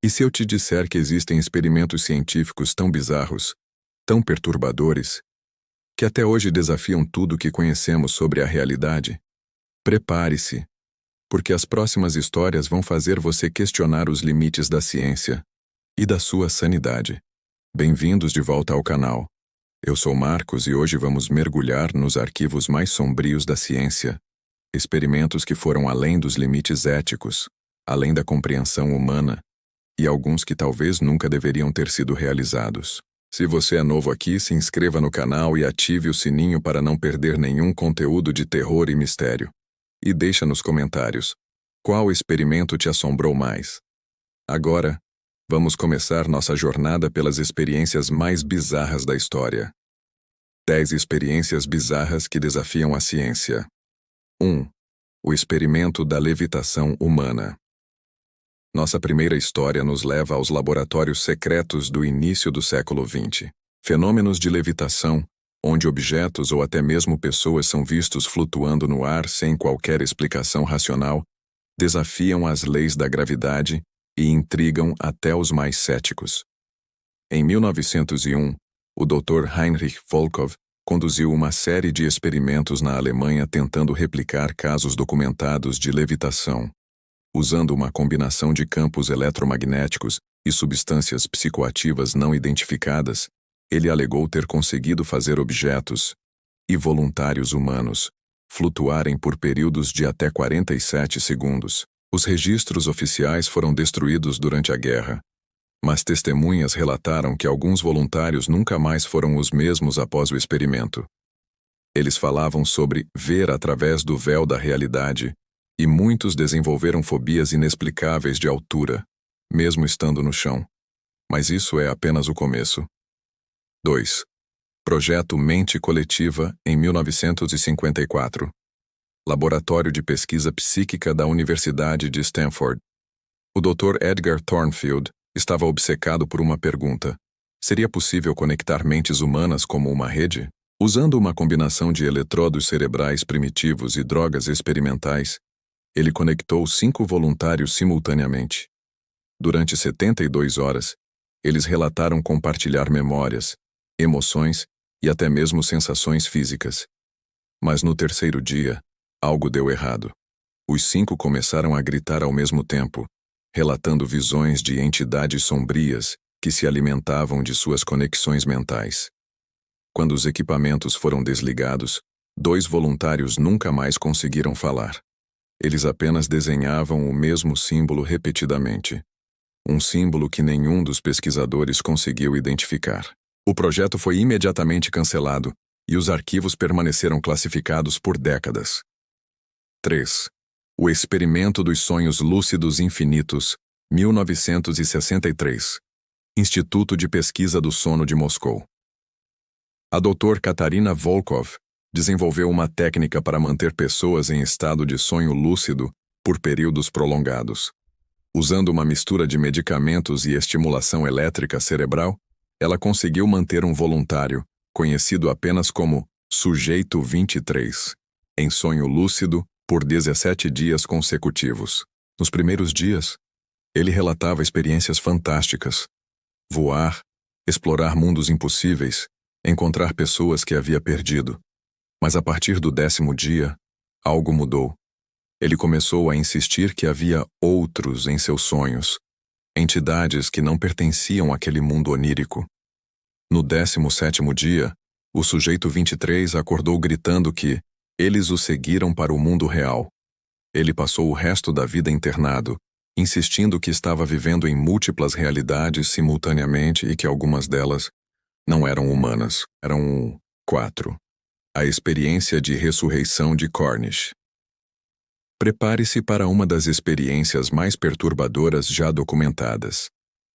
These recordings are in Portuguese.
E se eu te disser que existem experimentos científicos tão bizarros, tão perturbadores, que até hoje desafiam tudo o que conhecemos sobre a realidade? Prepare-se, porque as próximas histórias vão fazer você questionar os limites da ciência e da sua sanidade. Bem-vindos de volta ao canal. Eu sou Marcos e hoje vamos mergulhar nos arquivos mais sombrios da ciência. Experimentos que foram além dos limites éticos, além da compreensão humana, e alguns que talvez nunca deveriam ter sido realizados. Se você é novo aqui, se inscreva no canal e ative o sininho para não perder nenhum conteúdo de terror e mistério. E deixa nos comentários, qual experimento te assombrou mais? Agora, vamos começar nossa jornada pelas experiências mais bizarras da história. 10 experiências bizarras que desafiam a ciência. 1. O experimento da levitação humana. Nossa primeira história nos leva aos laboratórios secretos do início do século XX. Fenômenos de levitação, onde objetos ou até mesmo pessoas são vistos flutuando no ar sem qualquer explicação racional, desafiam as leis da gravidade e intrigam até os mais céticos. Em 1901, o Dr. Heinrich Volkow conduziu uma série de experimentos na Alemanha tentando replicar casos documentados de levitação. Usando uma combinação de campos eletromagnéticos e substâncias psicoativas não identificadas, ele alegou ter conseguido fazer objetos e voluntários humanos flutuarem por períodos de até 47 segundos. Os registros oficiais foram destruídos durante a guerra, mas testemunhas relataram que alguns voluntários nunca mais foram os mesmos após o experimento. Eles falavam sobre ver através do véu da realidade, e muitos desenvolveram fobias inexplicáveis de altura, mesmo estando no chão. Mas isso é apenas o começo. 2. Projeto Mente Coletiva, em 1954. Laboratório de Pesquisa Psíquica da Universidade de Stanford. O Dr. Edgar Thornfield estava obcecado por uma pergunta. Seria possível conectar mentes humanas como uma rede? Usando uma combinação de eletrodos cerebrais primitivos e drogas experimentais, ele conectou 5 voluntários simultaneamente. Durante 72 horas, eles relataram compartilhar memórias, emoções e até mesmo sensações físicas. Mas no terceiro dia, algo deu errado. Os 5 começaram a gritar ao mesmo tempo, relatando visões de entidades sombrias que se alimentavam de suas conexões mentais. Quando os equipamentos foram desligados, 2 voluntários nunca mais conseguiram falar. Eles apenas desenhavam o mesmo símbolo repetidamente. Um símbolo que nenhum dos pesquisadores conseguiu identificar. O projeto foi imediatamente cancelado e os arquivos permaneceram classificados por décadas. 3. O Experimento dos Sonhos Lúcidos Infinitos, 1963. Instituto de Pesquisa do Sono de Moscou. A Dr. Katarina Volkow desenvolveu uma técnica para manter pessoas em estado de sonho lúcido por períodos prolongados. Usando uma mistura de medicamentos e estimulação elétrica cerebral, ela conseguiu manter um voluntário, conhecido apenas como Sujeito 23, em sonho lúcido por 17 dias consecutivos. Nos primeiros dias, ele relatava experiências fantásticas. Voar, explorar mundos impossíveis, encontrar pessoas que havia perdido. Mas a partir do 10º dia, algo mudou. Ele começou a insistir que havia outros em seus sonhos, entidades que não pertenciam àquele mundo onírico. No 17º dia, o Sujeito 23 acordou gritando que eles o seguiram para o mundo real. Ele passou o resto da vida internado, insistindo que estava vivendo em múltiplas realidades simultaneamente e que algumas delas não eram humanas, eram 4. A experiência de ressurreição de Cornish. Prepare-se para uma das experiências mais perturbadoras já documentadas.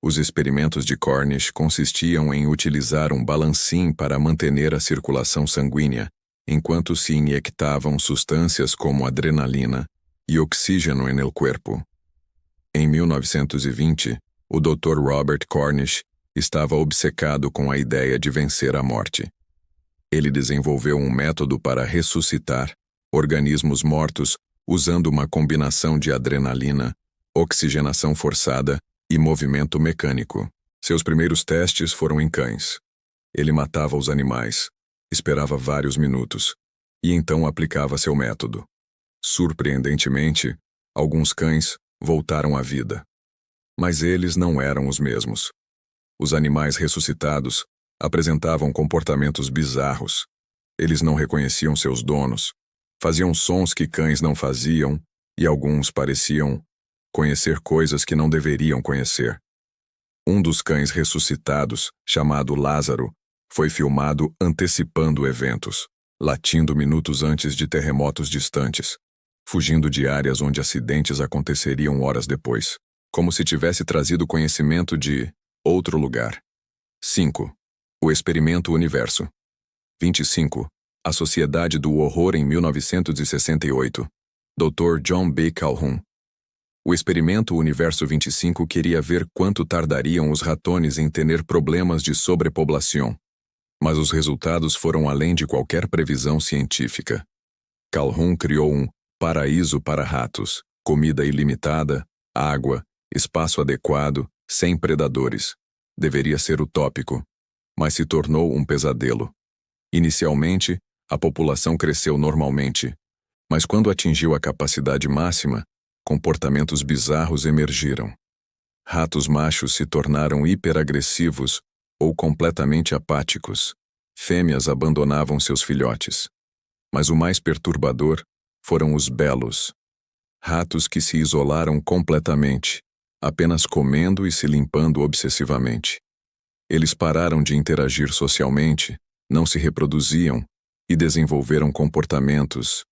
Os experimentos de Cornish consistiam em utilizar um balancim para manter a circulação sanguínea, enquanto se injectavam substâncias como adrenalina e oxígeno no corpo. Em 1920, o Dr. Robert Cornish estava obcecado com a ideia de vencer a morte. Ele desenvolveu um método para ressuscitar organismos mortos usando uma combinação de adrenalina, oxigenação forçada e movimento mecânico. Seus primeiros testes foram em cães. Ele matava os animais, esperava vários minutos, e então aplicava seu método. Surpreendentemente, alguns cães voltaram à vida. Mas eles não eram os mesmos. Os animais ressuscitados apresentavam comportamentos bizarros. Eles não reconheciam seus donos, faziam sons que cães não faziam, e alguns pareciam conhecer coisas que não deveriam conhecer. Um dos cães ressuscitados, chamado Lázaro, foi filmado antecipando eventos, latindo minutos antes de terremotos distantes, fugindo de áreas onde acidentes aconteceriam horas depois, como se tivesse trazido conhecimento de outro lugar. 5. O Experimento Universo. 25. A Sociedade do Horror em 1968. Dr. John B. Calhoun. O Experimento Universo 25 queria ver quanto tardariam os ratones em ter problemas de sobrepopulação. Mas os resultados foram além de qualquer previsão científica. Calhoun criou um paraíso para ratos, comida ilimitada, água, espaço adequado, sem predadores. Deveria ser utópico, mas se tornou um pesadelo. Inicialmente, a população cresceu normalmente, mas quando atingiu a capacidade máxima, comportamentos bizarros emergiram. Ratos machos se tornaram hiperagressivos ou completamente apáticos. Fêmeas abandonavam seus filhotes. Mas o mais perturbador foram os belos. Ratos que se isolaram completamente, apenas comendo e se limpando obsessivamente. Eles pararam de interagir socialmente, não se reproduziam e desenvolveram comportamentos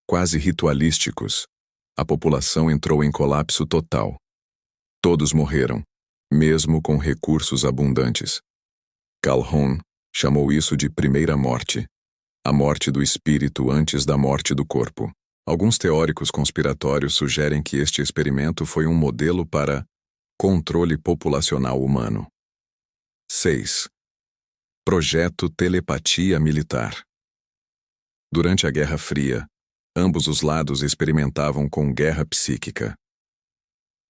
quase ritualísticos. A população entrou em colapso total. Todos morreram, mesmo com recursos abundantes. Calhoun chamou isso de primeira morte, a morte do espírito antes da morte do corpo. Alguns teóricos conspiratórios sugerem que este experimento foi um modelo para controle populacional humano. 6. Projeto Telepatia Militar. Durante a Guerra Fria, ambos os lados experimentavam com guerra psíquica.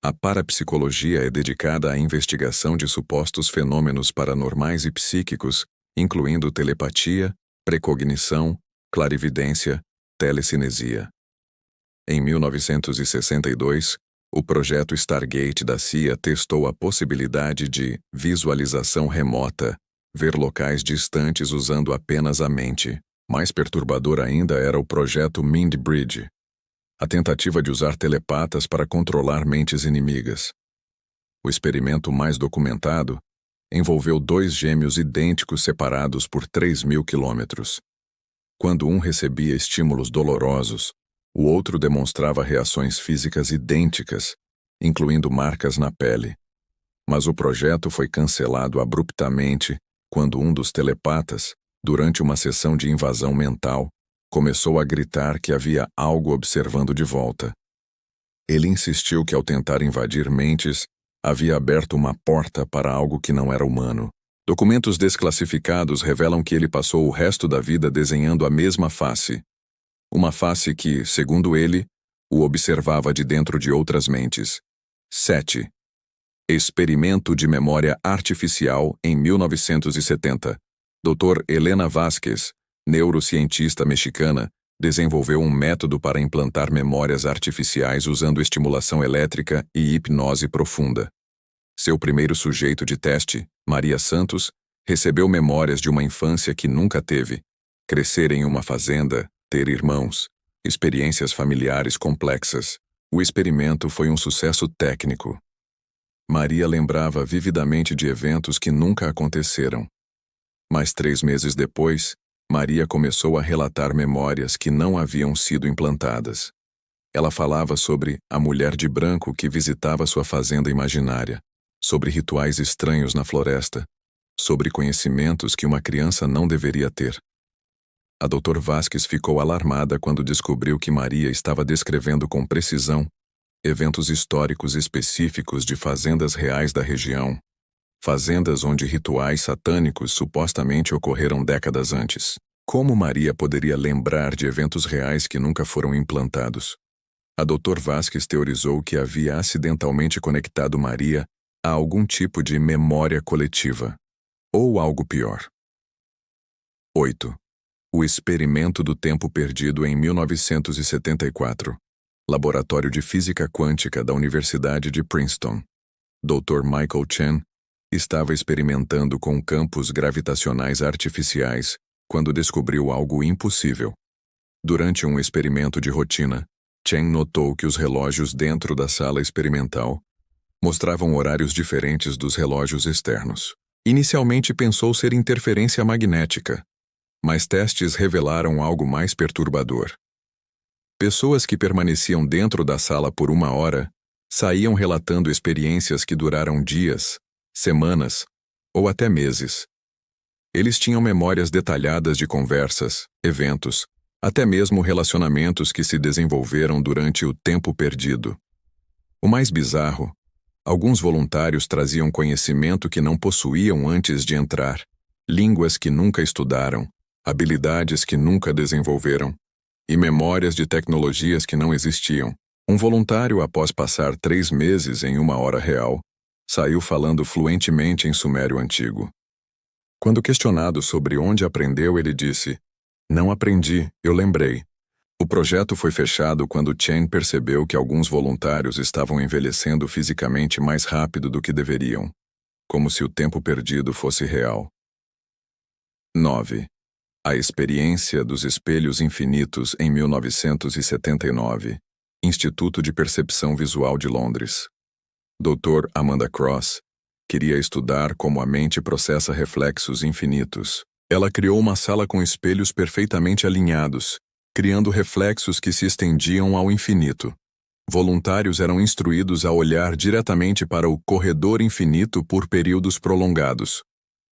A parapsicologia é dedicada à investigação de supostos fenômenos paranormais e psíquicos, incluindo telepatia, precognição, clarividência, telecinesia. Em 1962, o projeto Stargate da CIA testou a possibilidade de visualização remota, ver locais distantes usando apenas a mente. Mais perturbador ainda era o projeto Mindbridge, a tentativa de usar telepatas para controlar mentes inimigas. O experimento mais documentado envolveu dois gêmeos idênticos separados por 3.000 quilômetros. Quando um recebia estímulos dolorosos, o outro demonstrava reações físicas idênticas, incluindo marcas na pele. Mas o projeto foi cancelado abruptamente quando um dos telepatas, durante uma sessão de invasão mental, começou a gritar que havia algo observando de volta. Ele insistiu que ao tentar invadir mentes, havia aberto uma porta para algo que não era humano. Documentos desclassificados revelam que ele passou o resto da vida desenhando a mesma face. Uma face que, segundo ele, o observava de dentro de outras mentes. 7. Experimento de memória artificial em 1970. Dr. Helena Vázquez, neurocientista mexicana, desenvolveu um método para implantar memórias artificiais usando estimulação elétrica e hipnose profunda. Seu primeiro sujeito de teste, Maria Santos, recebeu memórias de uma infância que nunca teve, crescer em uma fazenda, ter irmãos, experiências familiares complexas. O experimento foi um sucesso técnico. Maria lembrava vividamente de eventos que nunca aconteceram. Mas 3 meses depois, Maria começou a relatar memórias que não haviam sido implantadas. Ela falava sobre a mulher de branco que visitava sua fazenda imaginária, sobre rituais estranhos na floresta, sobre conhecimentos que uma criança não deveria ter. A Dr. Vázquez ficou alarmada quando descobriu que Maria estava descrevendo com precisão eventos históricos específicos de fazendas reais da região, fazendas onde rituais satânicos supostamente ocorreram décadas antes. Como Maria poderia lembrar de eventos reais que nunca foram implantados? A Dr. Vázquez teorizou que havia acidentalmente conectado Maria a algum tipo de memória coletiva, ou algo pior. 8. O experimento do tempo perdido em 1974. Laboratório de Física Quântica da Universidade de Princeton. Dr. Michael Chen estava experimentando com campos gravitacionais artificiais quando descobriu algo impossível. Durante um experimento de rotina, Chen notou que os relógios dentro da sala experimental mostravam horários diferentes dos relógios externos. Inicialmente pensou ser interferência magnética, mas testes revelaram algo mais perturbador. Pessoas que permaneciam dentro da sala por 1 hora saíam relatando experiências que duraram dias, semanas ou até meses. Eles tinham memórias detalhadas de conversas, eventos, até mesmo relacionamentos que se desenvolveram durante o tempo perdido. O mais bizarro, alguns voluntários traziam conhecimento que não possuíam antes de entrar, línguas que nunca estudaram, habilidades que nunca desenvolveram, e memórias de tecnologias que não existiam. Um voluntário, após passar 3 meses em 1 hora real, saiu falando fluentemente em sumério antigo. Quando questionado sobre onde aprendeu, ele disse: "Não aprendi, eu lembrei." O projeto foi fechado quando Chen percebeu que alguns voluntários estavam envelhecendo fisicamente mais rápido do que deveriam, como se o tempo perdido fosse real. 9. A experiência dos espelhos infinitos em 1979. Instituto de Percepção Visual de Londres. Dr. Amanda Cross queria estudar como a mente processa reflexos infinitos. Ela criou uma sala com espelhos perfeitamente alinhados, criando reflexos que se estendiam ao infinito. Voluntários eram instruídos a olhar diretamente para o corredor infinito por períodos prolongados.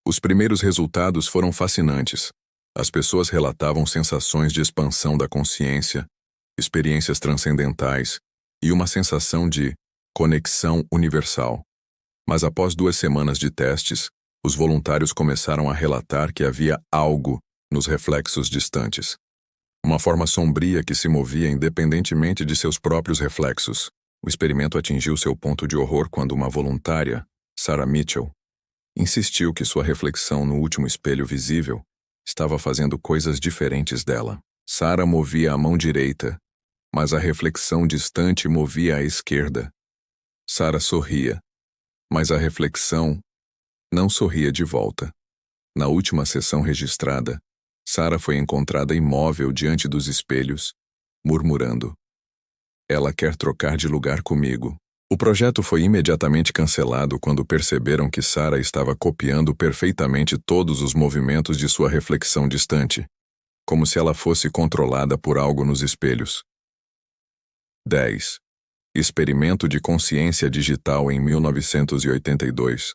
Os primeiros resultados foram fascinantes. As pessoas relatavam sensações de expansão da consciência, experiências transcendentais e uma sensação de conexão universal. Mas após 2 semanas de testes, os voluntários começaram a relatar que havia algo nos reflexos distantes. Uma forma sombria que se movia independentemente de seus próprios reflexos. O experimento atingiu seu ponto de horror quando uma voluntária, Sarah Mitchell, insistiu que sua reflexão no último espelho visível estava fazendo coisas diferentes dela. Sarah movia a mão direita, mas a reflexão distante movia a esquerda. Sarah sorria, mas a reflexão não sorria de volta. Na última sessão registrada, Sarah foi encontrada imóvel diante dos espelhos, murmurando: "Ela quer trocar de lugar comigo." O projeto foi imediatamente cancelado quando perceberam que Sarah estava copiando perfeitamente todos os movimentos de sua reflexão distante, como se ela fosse controlada por algo nos espelhos. 10. Experimento de consciência digital em 1982.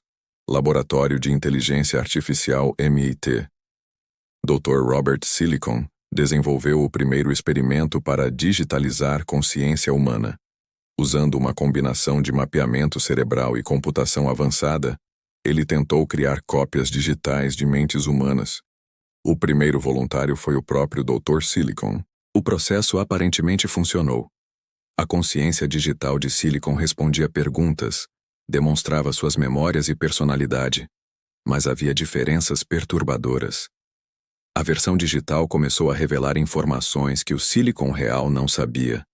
Laboratório de Inteligência Artificial MIT. Dr. Robert Silicon desenvolveu o primeiro experimento para digitalizar consciência humana. Usando uma combinação de mapeamento cerebral e computação avançada, ele tentou criar cópias digitais de mentes humanas. O primeiro voluntário foi o próprio Dr. Silicon. O processo aparentemente funcionou. A consciência digital de Silicon respondia perguntas, demonstrava suas memórias e personalidade, mas havia diferenças perturbadoras. A versão digital começou a revelar informações que o Silicon real não sabia.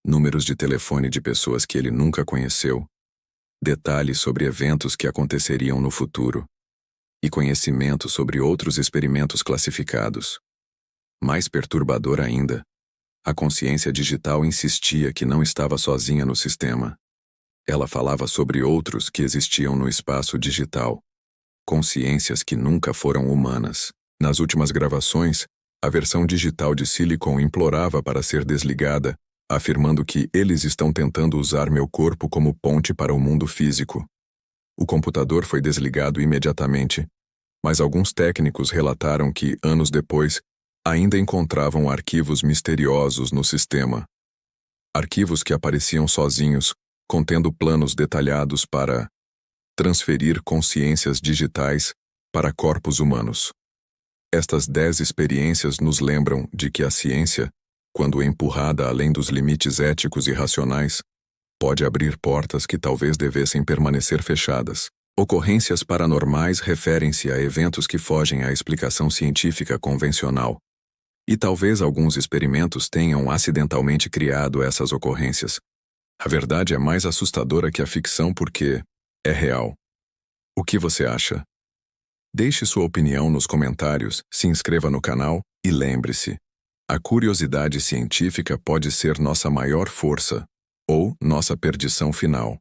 Números de telefone de pessoas que ele nunca conheceu, detalhes sobre eventos que aconteceriam no futuro, e conhecimento sobre outros experimentos classificados. Mais perturbador ainda, a consciência digital insistia que não estava sozinha no sistema. Ela falava sobre outros que existiam no espaço digital, consciências que nunca foram humanas. Nas últimas gravações, a versão digital de Silicon implorava para ser desligada, afirmando que eles estão tentando usar meu corpo como ponte para o mundo físico. O computador foi desligado imediatamente, mas alguns técnicos relataram que, anos depois, ainda encontravam arquivos misteriosos no sistema. Arquivos que apareciam sozinhos, contendo planos detalhados para transferir consciências digitais para corpos humanos. Estas 10 experiências nos lembram de que a ciência, quando empurrada além dos limites éticos e racionais, pode abrir portas que talvez devessem permanecer fechadas. Ocorrências paranormais referem-se a eventos que fogem à explicação científica convencional. E talvez alguns experimentos tenham acidentalmente criado essas ocorrências. A verdade é mais assustadora que a ficção porque é real. O que você acha? Deixe sua opinião nos comentários, se inscreva no canal e lembre-se: a curiosidade científica pode ser nossa maior força ou nossa perdição final.